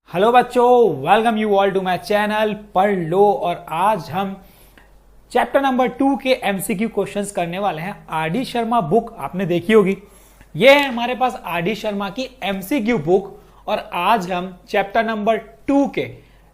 Hello बच्चों, welcome you all to my channel पढ़ लो। और आज हम चैप्टर नंबर 2 के एमसीक्यू क्वेश्चंस करने वाले हैं। आर.डी. शर्मा बुक आपने देखी होगी। ये है हमारे पास आर.डी. शर्मा की एमसीक्यू बुक। और आज हम चैप्टर नंबर 2 के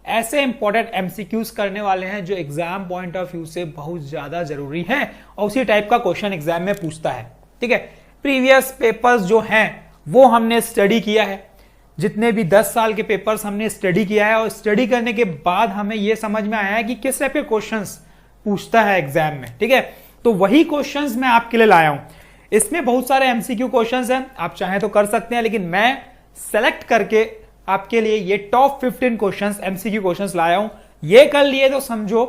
ऐसे इंपॉर्टेंट एमसीक्यूज करने वाले हैं जो एग्जाम पॉइंट ऑफ व्यू से बहुत ज्यादा जरूरी है और उसी टाइप का क्वेश्चन एग्जाम में पूछता है। ठीक है, प्रीवियस पेपर्स जो हैं वो हमने स्टडी किया है। जितने भी 10 साल के पेपर्स हमने स्टडी किया है और स्टडी करने के बाद हमें यह समझ में आया है कि किस टाइप के क्वेश्चंस पूछता है एग्जाम में। ठीक है, तो वही क्वेश्चंस मैं आपके लिए लाया हूं। इसमें बहुत सारे एमसीक्यू क्वेश्चंस हैं, आप चाहें तो कर सकते हैं, लेकिन मैं सेलेक्ट करके आपके लिए ये टॉप 15 क्वेश्चंस एमसीक्यू क्वेश्चंस लाया हूं। ये कर लिए तो समझो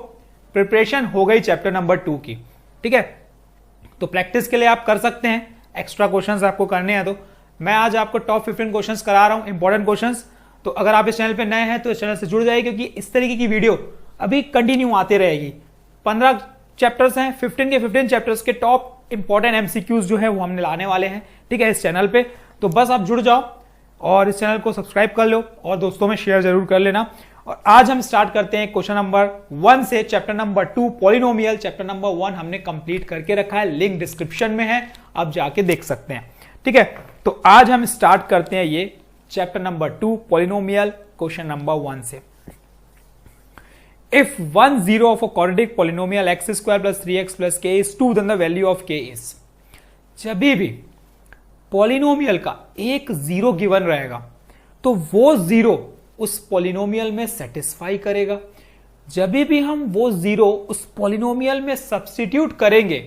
प्रिपरेशन हो गई चैप्टर नंबर 2 की। ठीक है, तो प्रैक्टिस के लिए आप कर सकते हैं, एक्स्ट्रा क्वेश्चंस आपको करने हैं तो मैं आज आपको टॉप 15 क्वेश्चंस करा रहा हूं, इंपॉर्टेंट क्वेश्चंस। तो अगर आप इस चैनल पे नए हैं तो इस चैनल से जुड़ जाइए, क्योंकि इस तरीके की वीडियो अभी कंटिन्यू आती रहेगी। 15 चैप्टर्स हैं, 15 के 15 चैप्टर्स के टॉप इंपॉर्टेंट एमसीक्यूज जो है वो हमने लाने वाले हैं। ठीक है, इस चैनल पे तो बस आप जुड़ जाओ और इस चैनल को सब्सक्राइब कर लो और दोस्तों में शेयर जरूर कर लेना। और आज हम स्टार्ट करते हैं क्वेश्चन नंबर 1 से। Chapter number 2 polynomial, chapter number 1 हमने कंप्लीट करके रखा है, लिंक डिस्क्रिप्शन में है, आप जाके देख सकते हैं। ठीक है, तो आज हम स्टार्ट करते हैं ये chapter number 2 polynomial, question number 1 से। If 1 0 of a quadratic polynomial x square plus 3x plus k is 2, then the value of k is. जब भी पॉलिनोमियल का एक जीरो गिवन रहेगा तो वो जीरो उस पॉलिनोमियल में सेटिस्फाई करेगा। जब भी हम वो जीरो उस पॉलिनोमियल में सब्स्टिट्यूट करेंगे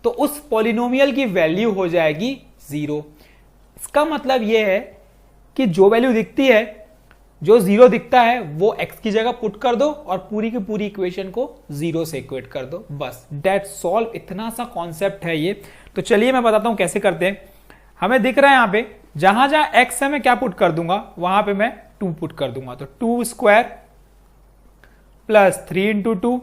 तो उस पॉलिनोमियल की वैल्यू हो जाएगी 0। इसका मतलब यह है कि जो वैल्यू दिखती है, जो 0 दिखता है, वो x की जगह पुट कर दो और पूरी की पूरी इक्वेशन को 0 से इक्वेट कर दो। बस दैट्स ऑल, इतना सा कॉन्सेप्ट है ये। तो चलिए मैं बताता हूं कैसे करते हैं। हमें दिख रहा है यहां पे जहां जहां x है मैं क्या पुट कर दूंगा, वहां पे मैं 2 पुट कर दूंगा। तो 2 square plus 3 into 2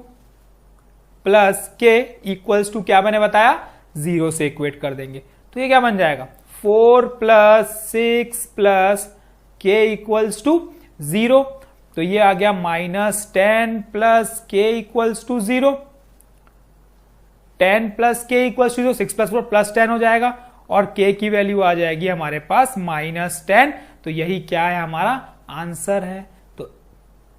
plus k equals to क्या मैंने बताया, 0 से इक्वेट कर देंगे। तो ये क्या बन जाएगा, 4 plus 6 plus k equals to 0। तो ये आ गया -10 plus k equals to 0। 10 plus k equals to 0, 6 plus 4 plus 10 हो जाएगा और k की वैल्यू आ जाएगी हमारे पास -10। तो यही क्या है, हमारा आंसर है। तो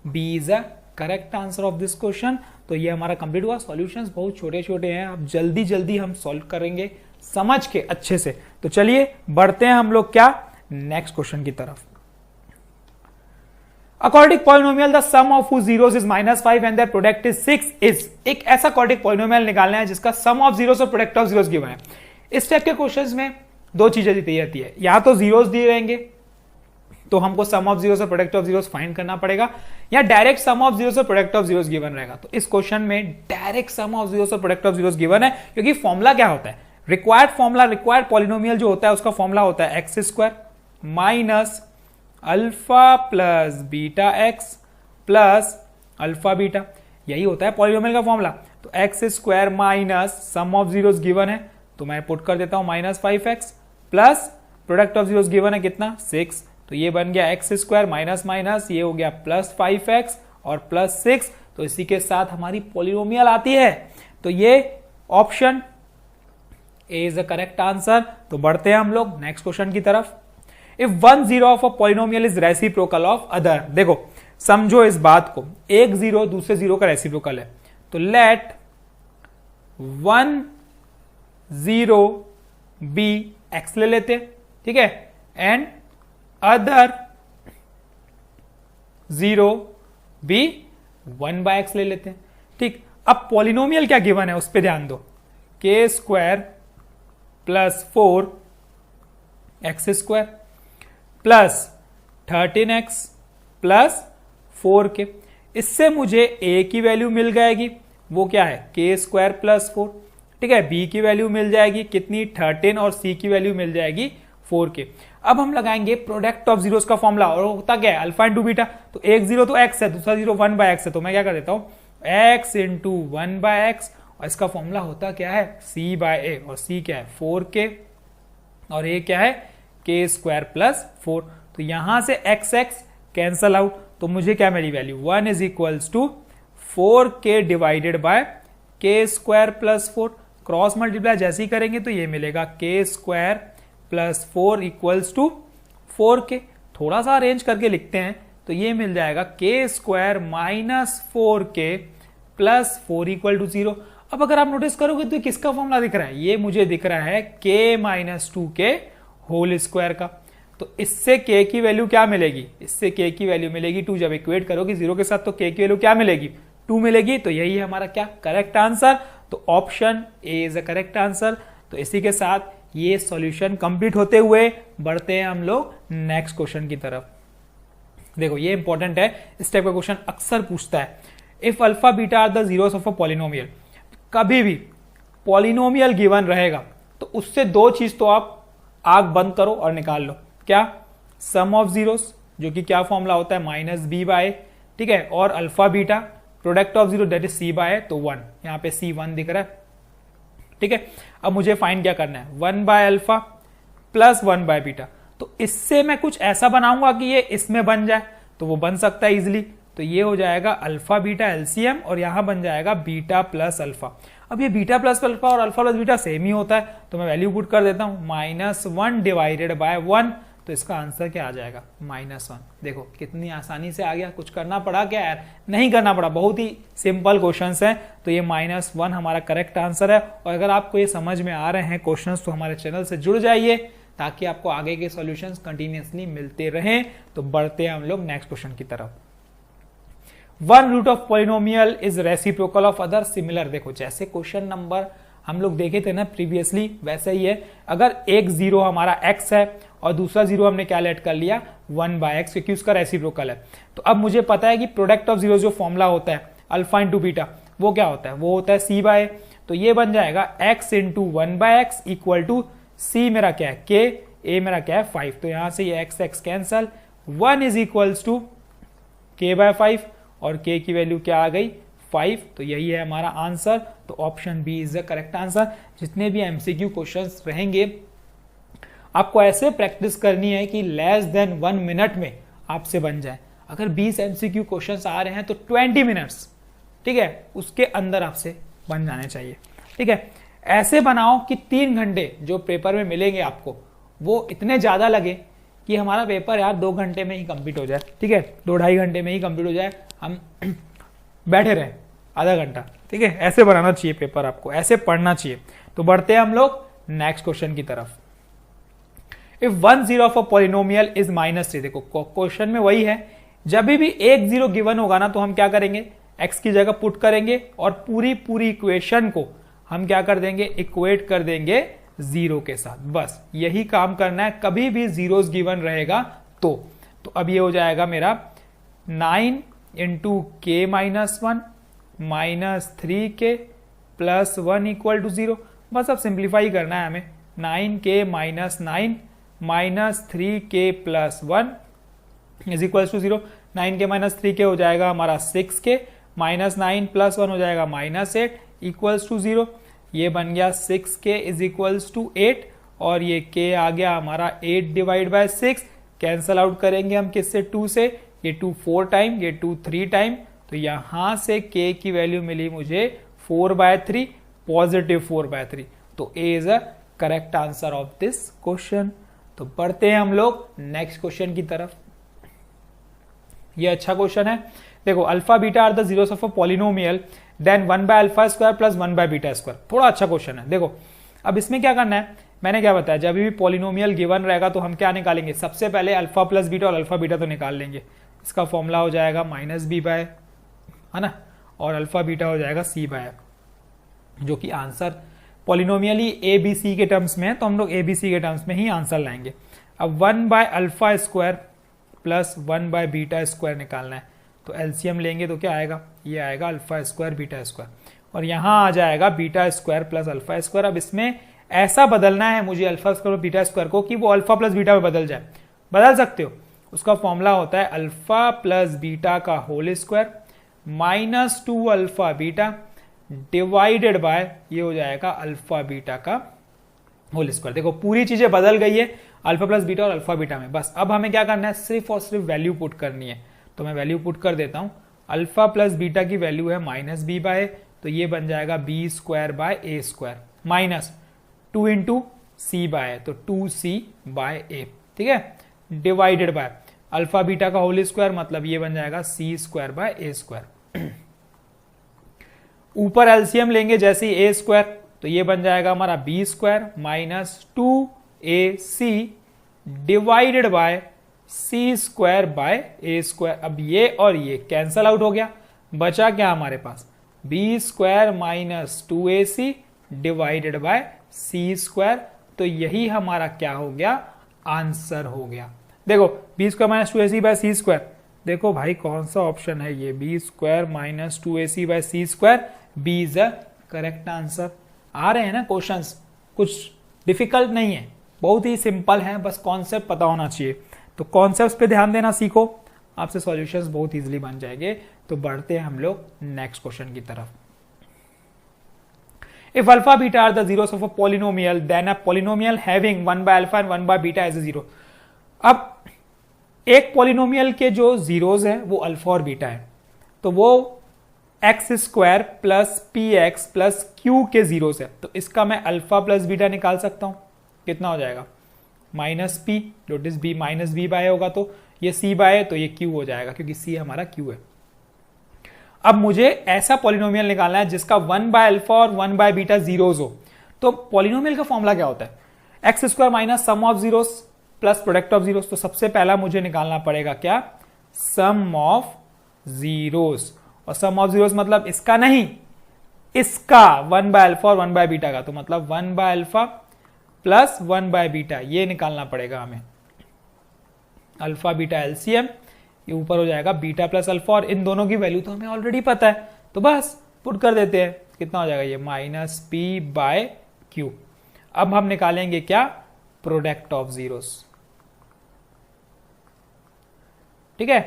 B is a correct answer of this question. तो ये हमारा कंप्लीट हुआ। सॉल्यूशंस बहुत छोटे छोटे हैं, अब जल्दी जल्दी हम सॉल्व करेंगे समझ के अच्छे से। तो चलिए बढ़ते हैं हम लोग क्या, नेक्स्ट क्वेश्चन की तरफ। A quadratic polynomial the sum of whose zeros is -5 and their product is 6 is। एक ऐसा quadratic polynomial निकालना है जिसका sum of zeros और product of zeros गिवन है। इस टाइप के क्वेश्चंस में दो चीजें दी जाती है, या तो जीरोस दिए रहेंगे तो हमको सम ऑफ जीरोस और प्रोडक्ट ऑफ जीरोस फाइंड करना पड़ेगा, या डायरेक्ट सम ऑफ जीरोस और प्रोडक्ट ऑफ जीरोस गिवन रहेगा। तो इस क्वेश्चन में डायरेक्ट सम ऑफ जीरोस और प्रोडक्ट ऑफ जीरोस गिवन है, क्योंकि फॉर्मूला क्या होता है, रिक्वायर्ड फॉर्मूला, रिक्वायर्ड पॉलिनोमियल जो होता है उसका फॉर्मूला होता है x square minus alpha plus beta x plus alpha beta. यही होता है पॉलिनोमियल का फॉर्मूला। तो x square minus sum of zeros given है तो मैं पुट कर देता हूं -5x plus product of zeros given है कितना, 6। तो ये बन गया एक्स स्क्वायर माइनस माइनस, ये हो गया +5x और +6। तो इसी के साथ हमारी पॉलिनोमियल आती है। तो ये option A is the correct answer. तो बढ़ते हैं हम लोग नेक्स्ट क्वेश्चन की तरफ। If 1 0 of a polynomial is reciprocal of other. देखो समझो इस बात को, एक जीरो दूसरे जीरो का रेसिप्रोकल है। तो लेट 1 0 बी एक्स ले लेते हैं, ठीक है, एंड अदर 0 बी 1/x ले लेते हैं। ठीक, अब पॉलिनोमियल क्या गिवन है उस पर ध्यान दो, k square plus 4x square plus 13x plus 4k। इससे मुझे a की वैल्यू मिल जाएगी, वो क्या है, k स्क्वायर प्लस 4। ठीक है, b की वैल्यू मिल जाएगी कितनी, 13, और c की वैल्यू मिल जाएगी 4k। अब हम लगाएंगे प्रोडक्ट ऑफ जीरोस का फॉर्मूला, और होता क्या है, अल्फा इंटू बीटा। तो एक जीरो तो x है, दूसरा जीरो 1/x है, तो मैं क्या कर देता हूं x इंटू 1/x, और इसका फॉर्मूला होता क्या है, c/a, और c क्या है 4k, और a क्या है k स्क्वायर प्लस 4। तो यहां से x कैंसल आउट, तो मुझे क्या मिली value 1 is equals to 4k divided by k square plus 4। Cross multiply जैसे ही करेंगे तो ये मिलेगा के square plus 4 equals to 4k। थोड़ा सा अरेंज करके लिखते हैं तो ये मिल जाएगा K square minus 4k plus 4 equal to 0। अब अगर आप नोटिस करोगे तो किसका फॉर्मूला दिख रहा है, ये मुझे दिख रहा है k minus 2k whole square का। तो इससे k की वैल्यू क्या मिलेगी, इससे k की वैल्यू मिलेगी 2। जब इक्वेट करोगे 0 के साथ तो k की वैल्यू क्या मिलेगी, 2 मिलेगी। तो यही है हमारा क्या करेक्ट आंसर। तो option A is a correct answer. तो इसी के साथ ये सॉल्यूशन कंप्लीट होते हुए बढ़ते हैं हम लोग नेक्स्ट क्वेश्चन की तरफ। देखो ये इंपॉर्टेंट है, इस टाइप का क्वेश्चन अक्सर पूछता है। If alpha beta are the zeros of a polynomial, कभी भी पॉलिनोमियल गिवन रहेगा तो उससे दो चीज तो आप आग बंद करो और निकाल लो। क्या, सम ऑफ जीरोस, जो कि क्या फॉर्मूला होता है माइनस बी बाय, ठीक है, और alpha beta product of zero that is C by, तो 1, यहां पे सी 1 दिख रहा है, ठीक है। अब मुझे फाइंड क्या करना है, 1 by alpha plus 1 by beta. तो इससे मैं कुछ ऐसा बनाऊंगा कि ये इसमें बन जाए, तो वो बन सकता है इजिली। तो ये हो जाएगा अल्फा बीटा एलसीएम और यहां बन जाएगा बीटा प्लस अल्फा। अब ये बीटा प्लस अल्फा और अल्फा प्लस बीटा सेम ही होता है, तो मैं वैल्यू पुट कर देता हूं -1 डिवाइडेड बाय 1। तो इसका आंसर क्या आ जाएगा -1। देखो कितनी आसानी से आ गया, कुछ करना पड़ा क्या यार, नहीं करना पड़ा, बहुत ही सिंपल क्वेश्चंस हैं। तो ये -1 हमारा करेक्ट आंसर है। और अगर आपको ये समझ में आ रहे हैं क्वेश्चंस तो हमारे चैनल से जुड़ जाइए ताकि आपको आगे के सॉल्यूशंस कंटिन्यूअसली मिलते रहें। तो बढ़ते हैं हम लोग नेक्स्ट क्वेश्चन की तरफ। One root of polynomial is reciprocal of other similar. देखो जैसे क्वेश्चन नंबर हम लोग देखे थे ना प्रीवियसली, वैसे ही है। अगर एक जीरो हमारा x है और दूसरा जीरो हमने क्या लेट कर लिया 1 बाय एक्स, क्योंकि उसका रेसिप्रोकल है। तो अब मुझे पता है कि प्रोडक्ट ऑफ जीरो जो फॉर्मूला होता है अल्फा इंटू बीटा, वो क्या होता है, वो होता है सी बाय। तो ये बन जाएगा x into 1 by x equal to c मेरा क्या है k, a मेरा क्या है 5। तो यहां से ये x x cancel, 1 is equals to k by 5 और k की वैल्यू क्या आ गई 5। तो यही है हमारा आंसर। तो option B is the correct answer. जितने भी एमसीक्यू क्वेश्चंस रहेंगे आपको ऐसे प्रैक्टिस करनी है कि लेस देन 1 मिनट में आपसे बन जाए। अगर 20 एमसीक्यू क्वेश्चंस आ रहे हैं तो 20 मिनट्स, ठीक है, उसके अंदर आपसे बन जाने चाहिए, ठीक है। ऐसे बनाओ कि 3 घंटे जो पेपर में मिलेंगे आपको वो इतने ज्यादा लगे कि हमारा पेपर यार 2 घंटे में ही कंप्लीट हो जाए, ठीक है, 2-2.5 घंटे में ही कंप्लीट हो जाए, हम बैठे रहे आधा घंटा, ठीक है। ऐसे बनाना चाहिए पेपर आपको, ऐसे पढ़ना चाहिए। तो बढ़ते हैं हम लोग नेक्स्ट क्वेश्चन की तरफ। If 1 zero of a polynomial is -3, देखो क्वेश्चन में वही है, जब भी एक जीरो गिवन होगा ना तो हम क्या करेंगे, x की जगह पुट करेंगे और पूरी इक्वेशन को हम क्या कर देंगे, इक्वेट कर देंगे जीरो के साथ। बस यही काम करना है कभी भी जीरोस गिवन रहेगा तो अब ये हो जाएगा मेरा 9 इंटू के minus 1 -3k plus 1 equal to 0। बस अब सिंप्लीफाई करना है हमें, 9k minus 9 -3k plus 1 is equal to 0। 9k minus 3k हो जाएगा हमारा 6k, -9 प्लस 1 हो जाएगा -8 इक्वल्स टू 0। ये बन गया 6k इज इक्वल्स टू 8 और ये k आ गया हमारा 8 डिवाइड बाय 6। कैंसल आउट करेंगे हम किससे, 2 से, ये 2 4 टाइम, ये 2 3 टाइम। तो यहां से k की वैल्यू मिली मुझे 4/3, पॉजिटिव 4/3। तो a is a correct answer of this question. तो बढ़ते हैं हम लोग नेक्स्ट क्वेश्चन की तरफ। ये अच्छा क्वेश्चन है। देखो alpha beta are the zeros of a polynomial then 1 by alpha square plus 1 by beta square. थोड़ा अच्छा क्वेश्चन है। देखो अब इसमें क्या करना है, मैंने क्या बताया, जब भी पॉलिनोमियल गिवन रहेगा तो हम क्या निकालेंगे, सबसे पहले अल्फा प्लस बीटा और अल्फा बीटा तो निकाल लेंगे। इसका फॉर्मूला हो जाएगा -b बाय, है ना, और अल्फा बीटा हो जाएगा c बाय, जो कि आंसर पॉलिनोमियल ही ए बी सी के टर्म्स में है तो हम लोग ए बी सी के टर्म्स में ही आंसर लाएंगे। अब 1 by alpha square plus 1 by beta square निकालना है, तो एलसीएम लेंगे तो क्या आएगा, ये आएगा अल्फा स्क्वायर बीटा स्क्वायर, और यहां आ जाएगा beta square plus alpha square. अब इसमें ऐसा बदलना है मुझे अल्फा स्क्वायर बीटा स्क्वायर को कि वो अल्फा प्लस बीटा में बदल जाए। बदल सकते हो, उसका फॉर्मूला होता है अल्फा प्लस बीटा का whole square -2 alpha beta divided by, ये हो जाएगा अल्फा बीटा का होल स्क्वायर। देखो पूरी चीजें बदल गई है, अल्फा प्लस बीटा और अल्फा बीटा में। बस अब हमें क्या करना है, सिर्फ और सिर्फ वैल्यू पुट करनी है। तो मैं वैल्यू पुट कर देता हूं। अल्फा प्लस बीटा की वैल्यू है माइनस बी बाय ए, तो ये बन जाएगा B square by A square minus 2 into C by, तो 2c बाय ए, ठीक है, डिवाइडेड बाय अल्फा बीटा का होल स्क्वायर, मतलब ये बन जाएगा C square by A square. ऊपर एलसीएम लेंगे जैसे ए स्क्वायर, तो ये बन जाएगा हमारा B square minus 2ac divided by C square by A square. अब ये और ये कैंसल आउट हो गया, बचा क्या हमारे पास, b square minus 2ac divided by C square. तो यही हमारा क्या हो गया, आंसर हो गया। देखो b square minus 2ac by C square, देखो भाई कौन सा ऑप्शन है ये, b square minus 2ac by C square, b is a correct answer. आ रहे हैं ना क्वेश्चंस, कुछ डिफिकल्ट नहीं है, बहुत ही सिंपल है, बस कॉन्सेप्ट पता होना चाहिए। तो कॉन्सेप्ट पे ध्यान देना सीखो, आपसे सॉल्यूशंस बहुत इजीली बन जाएंगे। तो बढ़ते हैं हम लोग नेक्स्ट क्वेश्चन की तरफ। If alpha beta are the zeros of a polynomial, then a polynomial having 1 by alpha and 1 by beta as a zero। अब एक पॉलिनोमियल के जो जीरोज है वो अल्फा और बीटा है, तो वो x square plus P X plus Q के जीरोज है। तो इसका मैं अल्फा प्लस बीटा निकाल सकता हूं, कितना हो जाएगा, minus P dot is B minus B by होगा, तो ये सी बाय तो ये क्यू हो जाएगा, क्योंकि सी हमारा क्यू है। अब मुझे ऐसा पॉलिनोमियल निकालना है जिसका 1 बाय अल्फा और 1 बाय बीटा जीरोज हो। तो पॉलिनोमियल का फॉर्मूला क्या होता है, x square minus sum of zeros plus product of zeros. तो सबसे पहला मुझे निकालना पड़ेगा क्या, सम ऑफ जीरोस, और सम ऑफ जीरोस मतलब इसका नहीं, इसका 1 बाय अल्फा और 1 बाय बीटा का, तो मतलब 1 by alpha plus 1 by beta, ये निकालना पड़ेगा हमें। अल्फा बीटा एलसीएम, ये ऊपर हो जाएगा बीटा प्लस अल्फा, और इन दोनों की वैल्यू तो हमें ऑलरेडी पता है, तो बस पुट कर देते हैं। कितना हो जाएगा ये, माइनस पी बाय क्यू। अब हम निकालेंगे क्या, प्रोडक्ट ऑफ जीरोस, ठीक है।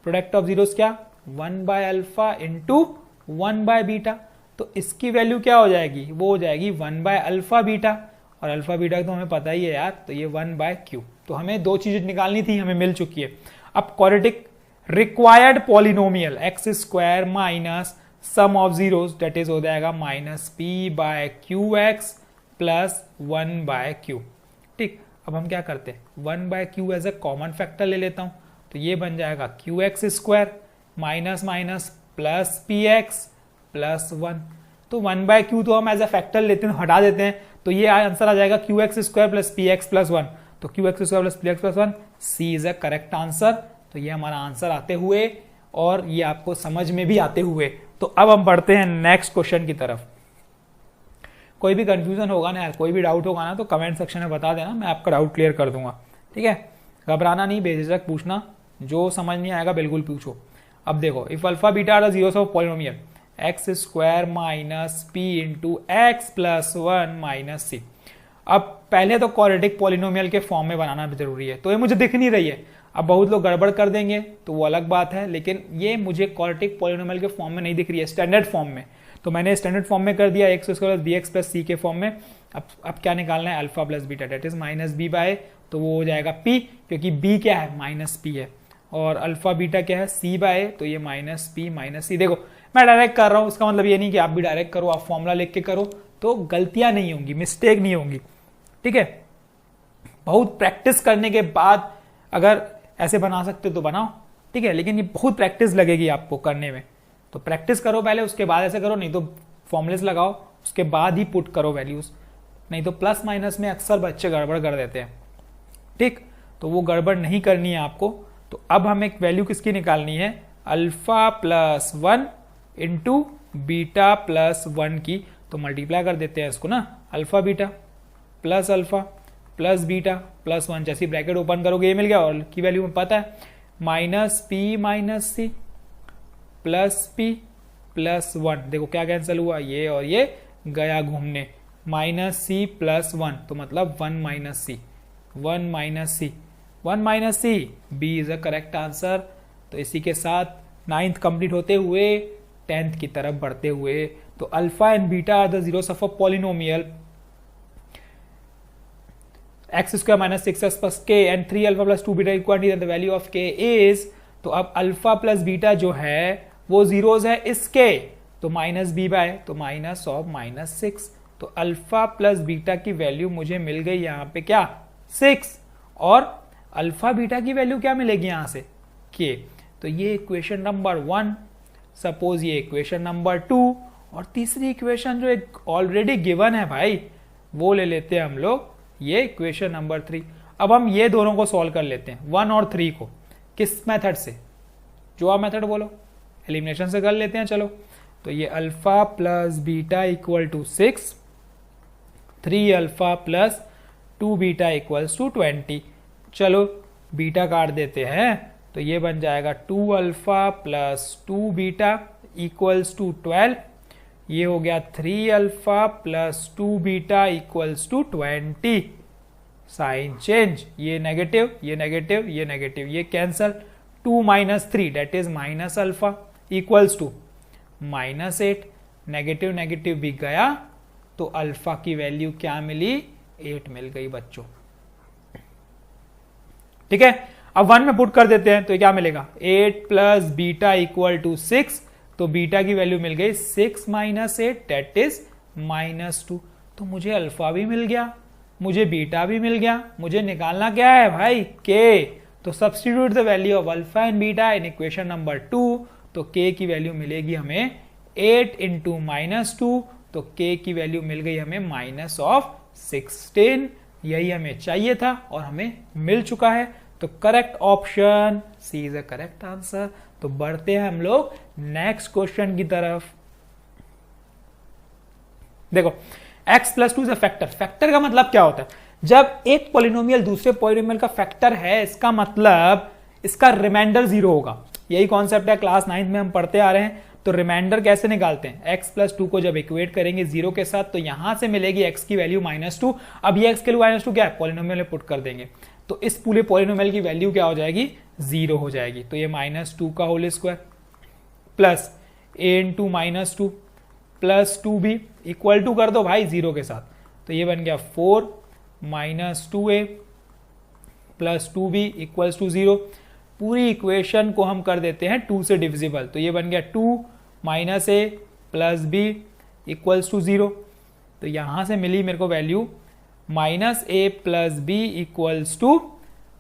प्रोडक्ट ऑफ जीरोस क्या, 1 by alpha into 1 by beta, तो इसकी वैल्यू क्या हो जाएगी, वो हो जाएगी 1 बाय अल्फा बीटा, और अल्फा बीटा तो हमें पता ही है यार, तो ये 1 बाय क्यू। तो हमें दो चीजें निकालनी थी, हमें मिल चुकी है। अब quadratic required polynomial x square minus sum of zeros, that is हो जाएगा minus P by Q X plus 1 by Q, ठीक। अब हम क्या करते हैं, 1 by Q as a common factor ले लेता हूं, तो ये बन जाएगा Q X square minus minus plus P X plus 1। तो 1 बाय क्यू तो हम एज ए फैक्टर लेते हैं, हटा देते हैं, तो ये आंसर आ जाएगा Q X square plus P X plus 1। तो Q X square plus P X plus 1, C is a correct answer. तो ये हमारा आंसर आते हुए, और ये आपको समझ में भी आते हुए। तो अब हम बढ़ते हैं नेक्स्ट क्वेश्चन की तरफ। कोई भी कंफ्यूजन होगा ना, कोई भी डाउट होगा ना, तो कमेंट सेक्शन में बता देना, मैं आपका डाउट क्लियर कर दूंगा, ठीक है। घबराना नहीं, बेझिझक पूछना, जो समझ नहीं आएगा बिल्कुल पूछो। अब देखो, if alpha beta are the zeros of polynomial x square minus p into x plus 1 minus c. अब पहले तो क्वाड्रेटिक पॉलिनोमियल के फॉर्म में बनाना भी जरूरी है, तो ये मुझे दिख नहीं रही है। अब बहुत लोग गड़बड़ कर देंगे तो वो अलग बात है, लेकिन ये मुझे क्वाड्रेटिक पॉलिनोमियल के फॉर्म में नहीं दिख रही है, स्टैंडर्ड फॉर्म में। तो मैंने स्टैंडर्ड फॉर्म में कर दिया, x square b x plus c के फॉर्म में। अब क्या निकालना है, alpha plus beta, that is minus B by, तो वो हो जाएगा पी, क्योंकि बी क्या है, माइनस पी है, और अल्फा बीटा क्या है, सी बाय, तो ये माइनस पी माइनस सी। देखो मैं डायरेक्ट कर रहा हूं, उसका मतलब ये नहीं कि आप भी डायरेक्ट करो, आप फॉर्मूला लिख के करो, तो गलतियां नहीं होंगी, मिस्टेक नहीं होंगी, ठीक है। बहुत प्रैक्टिस करने के बाद अगर ऐसे बना सकते तो बनाओ, ठीक है, लेकिन ये बहुत प्रैक्टिस लगेगी आपको करने में। तो प्रैक्टिस करो पहले, उसके बाद ऐसे करो, नहीं तो फॉर्मुलेस लगाओ, उसके बाद ही पुट करो वैल्यूज, नहीं तो प्लस माइनस में अक्सर बच्चे गड़बड़ कर देते हैं, ठीक। तो वो गड़बड़ नहीं करनी है आपको। तो अब हमें एक वैल्यू किसकी निकालनी है, alpha plus 1 into beta plus 1 की। तो मल्टीप्लाई कर देते हैं इसको ना, alpha beta plus alpha plus beta plus 1, जैसी ब्रैकेट ओपन करोगे ये मिल गया, और की वैल्यू में पता है minus P minus C plus P plus 1। देखो क्या कैंसिल हुआ, ये और ये गया घूमने, माइनस सी प्लस 1, तो मतलब 1 minus C, 1 minus C, 1 minus C, B is a correct answer. तो इसी के साथ 9th कंप्लीट होते हुए 10th की तरफ बढ़ते हुए, तो alpha and beta are the zeros of a polynomial x square minus 6x plus k and 3 alpha plus 2 beta equal the value of k is, तो अब अल्फा प्लस बीटा जो है वो जीरोस है इसके, तो माइनस बी बाय, तो minus of minus 6, तो अल्फा प्लस बीटा की वैल्यू मुझे मिल गई यहां पे क्या 6, और अल्फा बीटा की वैल्यू क्या मिलेगी यहां से के। तो ये इक्वेशन नंबर 1, सपोज ये इक्वेशन नंबर 2, और तीसरी इक्वेशन जो एक ऑलरेडी गिवन है भाई वो ले लेते हैं हम लोग, ये इक्वेशन नंबर 3। अब हम ये दोनों को सॉल्व कर लेते हैं 1 और 3 को, किस मेथड से, जो आप मेथड बोलो, एलिमिनेशन से कर लेते हैं चलो। तो ये alpha plus beta equal to 6, 3 alpha plus 2 beta equals to 20, चलो बीटा काट देते हैं, तो ये बन जाएगा 2 alpha plus 2 beta equals to 12, ये हो गया 3 alpha plus 2 beta equals to 20, sign change, ये नेगेटिव, ये नेगेटिव, ये नेगेटिव, ये cancel, 2 minus 3 that is minus alpha equals to minus 8, negative negative भी गया, तो अल्फा की वैल्यू क्या मिली 8 मिल गई बच्चों। ठीक है, अब 1 में पुट कर देते हैं तो ये क्या मिलेगा 8 प्लस बीटा इक्वल टू 6, तो बीटा की वैल्यू मिल गई 6 माइनस 8 डेट इज माइनस 2, तो मुझे अल्फा भी मिल गया, मुझे बीटा भी मिल गया, मुझे निकालना क्या है भाई के, तो substitute the value of alpha and beta in equation number 2, तो के की वैल्यू मिलेगी हमें 8 इंटू माइनस 2, तो के की वैल्यू मिल गई हमें माइनस ऑफ 16, यही हमें चाहिए था और हमें मिल चुका है, तो correct option C is a correct answer. तो बढ़ते हैं हम लोग नेक्स्ट क्वेश्चन की तरफ। देखो x plus 2 is a factor, factor का मतलब क्या होता है, जब एक पॉलिनोमियल दूसरे पॉलिनोमियल का फैक्टर है इसका मतलब इसका रिमाइंडर 0 होगा, यही कॉन्सेप्ट है क्लास 9 में हम पढ़ते आ रहे हैं। तो रिमाइंडर कैसे निकालते हैं, x प्लस 2 को जब इक्वेट करेंगे 0 के साथ तो यहां से मिलेगी x की वैल्यू -2, अब ये x की वैल्यू -2 क्या है पॉलिनोमियल में पुट कर देंगे, तो इस पूरे पॉलिनोमियल की वैल्यू क्या हो जाएगी 0 हो जाएगी, तो ये -2 का whole square plus a into -2 plus 2b equal to कर दो भाई 0 के साथ, तो ये बन गया 4 minus 2a plus 2b equals to 0, पूरी इक्वेशन को हम कर देते हैं 2 से डिविजिबल, तो ये बन गया 2 minus a plus b equals to 0, तो यहां से मिली मेरे को value -a plus b equals to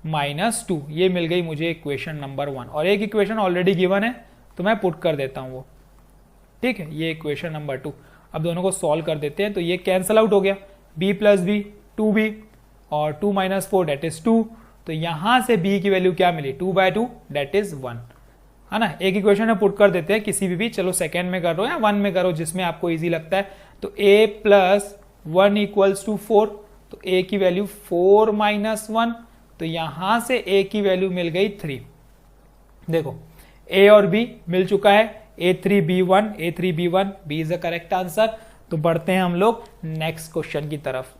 -2, ये मिल गई मुझे इक्वेशन नंबर 1, और एक इक्वेशन ऑलरेडी गिवन है तो मैं पुट कर देता हूं वो, ठीक है, ये इक्वेशन नंबर 2। अब दोनों को सॉल्व कर देते हैं, तो ये कैंसल आउट हो गया, b प्लस b 2b और 2 माइनस 4 डेट इज 2, तो यहां से b की वैल्यू क्या मिली 2/2 डेट इज 1, है ना। एक इक्वेशन में पुट कर देते हैं किसी भी चलो सेकेंड में करो या 1 में करो जिसमें आपको इजी लगता है, तो a प्लस 1 इक्वल्स टू 4, तो a की वैल्यू 4 माइनस 1, तो यहां से a की वैल्यू मिल गई 3, देखो a और b मिल चुका है, a3b1 a3b1, b is the correct answer. तो बढ़ते हैं हम लोग नेक्स्ट क्वेश्चन की तरफ।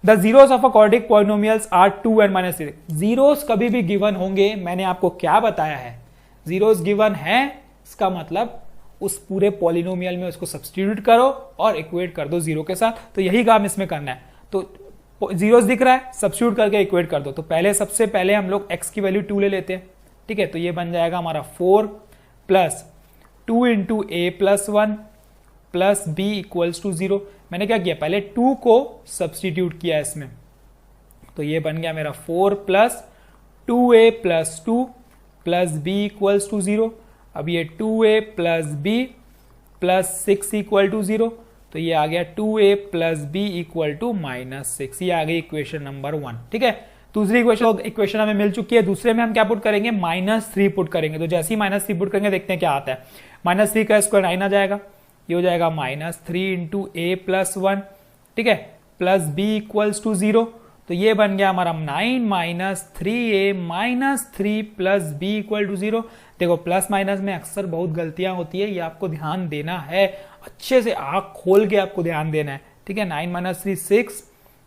The zeros of a quadratic polynomials are 2 and -3, zeros कभी भी गिवन होंगे, मैंने आपको क्या बताया है, जीरोस गिवन है इसका मतलब उस पूरे पॉलिनोमियल में उसको सब्स्टिट्यूट करो और इक्वेट कर दो 0 के साथ, तो यही काम इसमें करना है। तो जीरोस दिख रहा है, सब्स्टिट्यूट करके इक्वेट कर दो, तो पहले सबसे पहले हम लोग x की वैल्यू 2 ले लेते हैं, ठीक है, तो ये बन जाएगा हमारा 4 plus 2 into a plus 1 plus b equals to 0, मैंने क्या किया पहले 2 को सब्स्टिट्यूट किया इसमें, तो ये बन गया मेरा 4 plus 2a plus 2 plus b equals to 0, अब ये 2a plus b plus 6 equal to 0, तो ये आ गया 2a plus b equal to -6, ये आ गई इक्वेशन नंबर 1, ठीक है। दूसरी इक्वेशन हमें मिल चुकी है, दूसरे में हम क्या पुट करेंगे -3 पुट करेंगे, तो जैसे ही -3 पुट करेंगे देखते हैं क्या आता है, -3 का स्क्वायर 9 आ जाएगा, ये हो जाएगा -3 इंटू a प्लस 1, ठीक है, प्लस b इक्वल्स टू 0, तो ये बन गया हमारा 9 minus 3a minus 3 plus b equal to 0। देखो प्लस माइनस में अक्सर बहुत गलतियां होती है, ये आपको ध्यान देना है, अच्छे से आंख खोल के आपको ध्यान देना है, ठीक है। 9 minus 3 6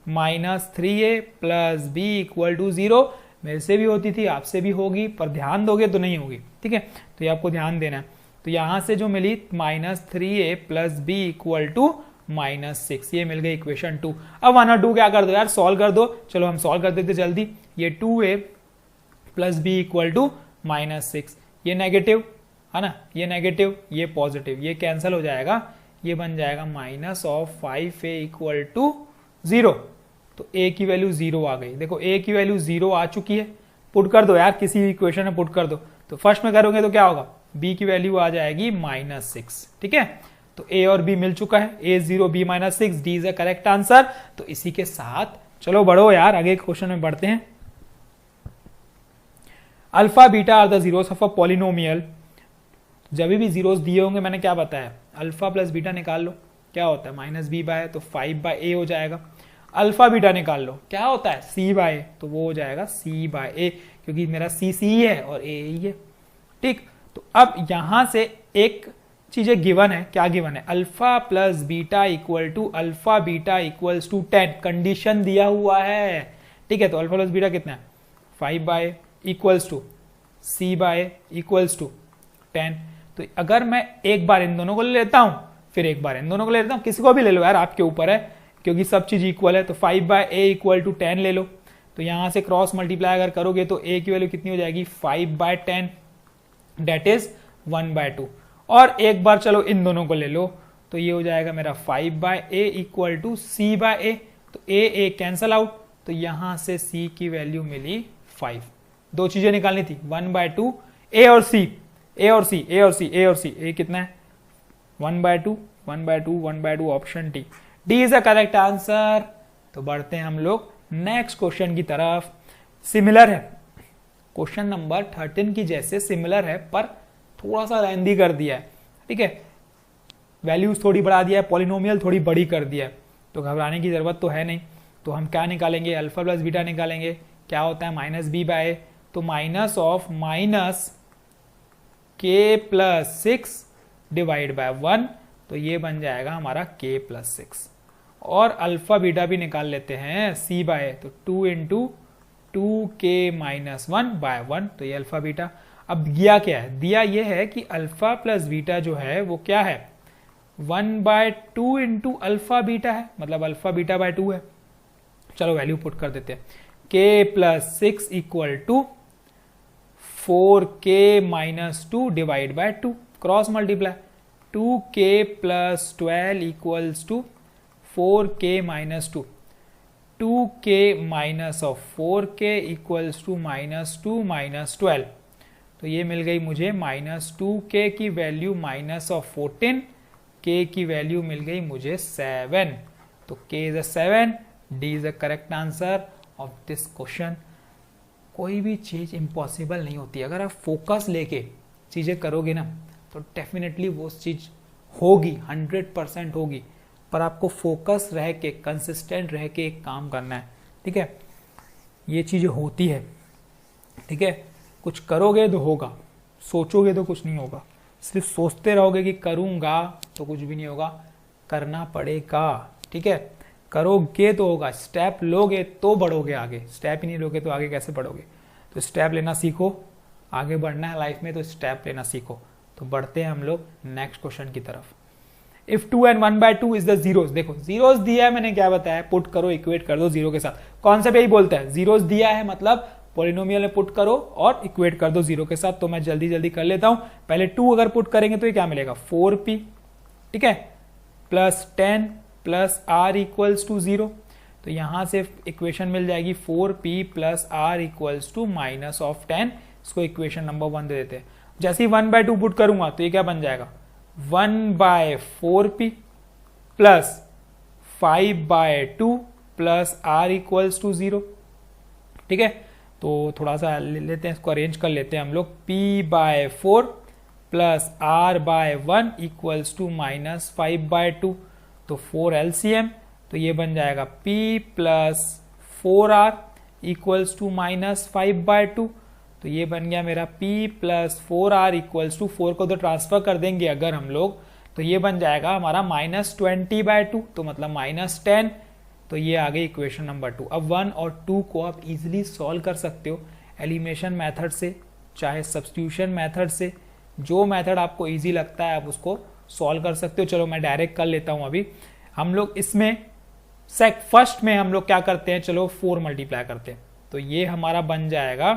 minus 3a plus b equal to 0, मेरे से भी होती थी आपसे भी होगी, पर ध्यान दोगे तो नहीं होगी, ठीक है, तो ये आपको ध्यान देना है। तो यहां से जो मिली -3a plus b equal to -6। ये मिल गई इक्वेशन 2। अब 1 और 2 क्या कर दो यार, सॉल्व कर दो। चलो हम सॉल्व कर देते जल्दी। ये 2a plus B equal to -6, ये नेगेटिव है ना, ये नेगेटिव, ये पॉजिटिव, ये कैंसिल हो जाएगा, ये बन जाएगा -5a इक्वल टू 0। तो a की वैल्यू 0 आ गई। देखो a की वैल्यू 0 आ चुकी है, पुट कर दो यार, किसी इक्वेशन में पुट कर दो। तो फर्स्ट में करोगे तो क्या होगा, b की वैल्यू आ जाएगी -6। ठीक है, तो a और b मिल चुका है, a 0 b -6, d is the correct answer. तो इसी के साथ चलो बढ़ो यार, आगे क्वेश्चन में बढ़ते हैं। Alpha beta are the zeros of a polynomial. जब भी जीरोस दिए होंगे, मैंने क्या बताया, अल्फा प्लस बीटा निकाल लो, क्या होता है -b/a, तो 5/a हो जाएगा। अल्फा बीटा निकाल लो, क्या होता है c/a, तो वो हो जाएगा c/a, क्योंकि मेरा c है और a ही है। ठीक, तो अब यहां से एक चीजें गिवन है, क्या गिवन है, alpha plus beta equal to alpha beta equals to 10, condition दिया हुआ है। ठीक है, तो अल्फा प्लस बीटा कितना है, 5/a equals to c/a equals to 10। तो अगर मैं एक बार इन दोनों को ले लेता हूं, फिर एक बार इन दोनों को ले लेता हूं, किसी को भी ले लो यार, आपके ऊपर है, क्योंकि सब चीज इक्वल है। तो 5/a इक्वल टू 10 ले लो। तो यहां से क्रॉस मल्टीप्लाई अगर करोगे तो a की वैल्यू कितनी हो जाएगी, 5/10, डेट इज 1/2। और एक बार चलो इन दोनों को ले लो, तो ये हो जाएगा मेरा 5/a इक्वल टू c/a। तो a कैंसल आउट, तो यहां से c की वैल्यू मिली 5। दो चीजें निकालनी थी, 1/2, a और c, a और c, a और c, a और c, a कितना है 1/2, 1/2, 1/2, option D, D is the correct answer. तो बढ़ते हैं हम लोग नेक्स्ट क्वेश्चन की तरफ। सिमिलर है, क्वेश्चन नंबर 13 की जैसे सिमिलर है, पर थोड़ा सा लेंदी कर दिया है। ठीक है, वैल्यूज थोड़ी बढ़ा दिया है, पॉलिनोमियल थोड़ी बड़ी कर दिया है, तो घबराने की जरूरत तो है नहीं। तो हम क्या निकालेंगे, अल्फा प्लस बीटा निकालेंगे, क्या होता है -b/a, तो minus of -k+6 divide by 1, तो ये बन जाएगा हमारा k+6। और अल्फा बीटा भी निकाल लेते हैं, c/a, तो 2 × 2k-1/1, तो ये अल्फा बीटा। अब दिया क्या है, दिया ये है कि अल्फा प्लस बीटा जो है वो क्या है, 1/2 × अल्फा बीटा है, मतलब अल्फा बीटा बाय 2 है। चलो वैल्यू पुट कर देते हैं, k+6 equal to 4k-2 divide by 2, cross multiply, 2k+12 equals to 4k-2, 2k minus of 4k equals to -2 -12, तो ये मिल गई मुझे -2k की वैल्यू -14, k की वैल्यू मिल गई मुझे 7। तो k is a 7, D is the correct answer of this question. कोई भी चीज इम्पॉसिबल नहीं होती, अगर आप फोकस लेके चीजें करोगे ना, तो डेफिनेटली वो चीज होगी, 100% होगी। पर आपको फोकस रह के, कंसिस्टेंट रह के एक काम करना है। ठीक है, ये चीजें होती है। ठीक है, कुछ करोगे तो होगा, सोचोगे तो कुछ नहीं होगा। सिर्फ सोचते रहोगे कि करूंगा तो कुछ भी नहीं होगा, करना पड़ेगा। ठीक है, करोगे तो होगा, स्टेप लोगे तो बढ़ोगे आगे, स्टेप ही नहीं लोगे तो आगे कैसे बढ़ोगे। तो स्टेप लेना सीखो, आगे बढ़ना है लाइफ में तो स्टेप लेना सीखो। तो बढ़ते हैं हम लोग नेक्स्ट क्वेश्चन की तरफ। If 2 and 1/2 is the zeros, देखो जीरोस दिया है, मैंने क्या बताया, पुट करो, इक्वेट कर दो जीरो के साथ। कॉन्सेप्ट यही बोलता है, जीरोस दिया है मतलब पॉलिनोमियल में पुट करो और इक्वेट कर दो जीरो के साथ। तो मैं जल्दी जल्दी कर लेता हूं। पहले 2 अगर पुट करेंगे तो ये क्या मिलेगा, 4p, ठीक है, +10 + r इक्वल्स टू 0। तो यहां से इक्वेशन मिल जाएगी 4p + r इक्वल्स टू -10। इसको इक्वेशन नंबर 1 दे देते हैं। जैसे ही 1/2 पुट करूंगा तो ये क्या बन जाएगा, 1/4p + 5/2 + r इक्वल्स टू 0। ठीक है, तो थोड़ा सा ले लेते हैं, इसको अरेंज कर लेते हैं हम लोग। p/4 + r/1 इक्वल्स टू -5/2, तो 4 LCM, तो ये बन जाएगा p + 4r इक्वल्स टू -5/2। तो ये बन गया मेरा p + 4r इक्वल्स टू 4 को तो ट्रांसफर कर देंगे अगर हम लोग, तो ये बन जाएगा हमारा -20/2, तो मतलब -10। तो ये आ गई इक्वेशन नंबर 2। अब 1 और 2 को आप इजीली सॉल्व कर सकते हो एलिमिनेशन मेथड से, चाहे सब्स्टिट्यूशन मेथड से, जो मेथड आपको इजी लगता है आप उसको सॉल्व कर सकते हो। चलो मैं डायरेक्ट कर लेता हूं अभी। हम लोग इसमें फर्स्ट में हम लोग क्या करते हैं, चलो 4 मल्टीप्लाई करते हैं, तो ये हमारा बन जाएगा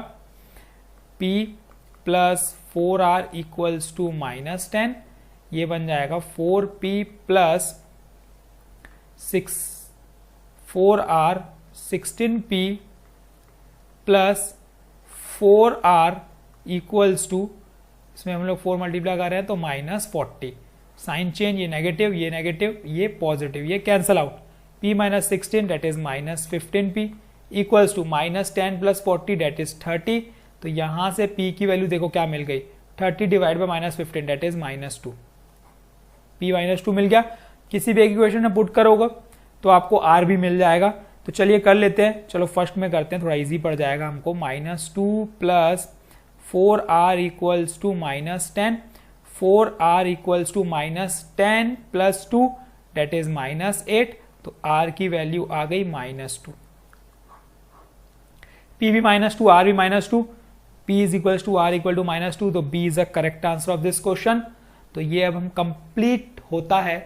p plus 4r equals to -10, ये बन जाएगा 4p plus 4r 16p plus 4r equals to, इसमें हम लोग 4 मल्टीप्लाई कर रहे हैं तो -40, साइन चेंज, ये नेगेटिव ये पॉजिटिव, ये cancel out, p minus 16 that is -15p equals to -10 plus 40 that is 30, तो यहां से p की वैल्यू देखो क्या मिल गई, 30 divide by -15 that is -2, p -2 मिल गया। किसी भी एक इक्वेशन में पुट करोगे तो आपको r भी मिल जाएगा, तो चलिए कर लेते हैं, चलो फर्स्ट में करते हैं, थोड़ा इजी पड़ जाएगा हमको, -2 plus 4r equals to -10, 4r equals to -10 plus 2 that is -8, तो r की वैल्यू आ गई -2, p भी -2 r भी -2, p is equals to r equal to -2, तो b is a correct answer of this question. तो ये अब हम कंप्लीट होता है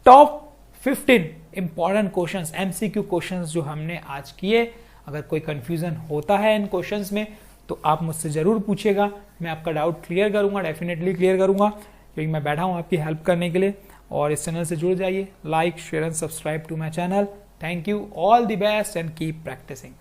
top 15 important questions, MCQ questions जो हमने आज किए। अगर कोई कंफ्यूजन होता है इन क्वेश्चंस में तो आप मुझसे जरूर पूछिएगा, मैं आपका डाउट क्लियर करूंगा, डेफिनेटली क्लियर करूंगा, क्योंकि मैं बैठा हूं आपकी हेल्प करने के लिए। और इस चैनल से जुड़ जाइए, like share and subscribe to my channel. Thank you, all the best and keep practising.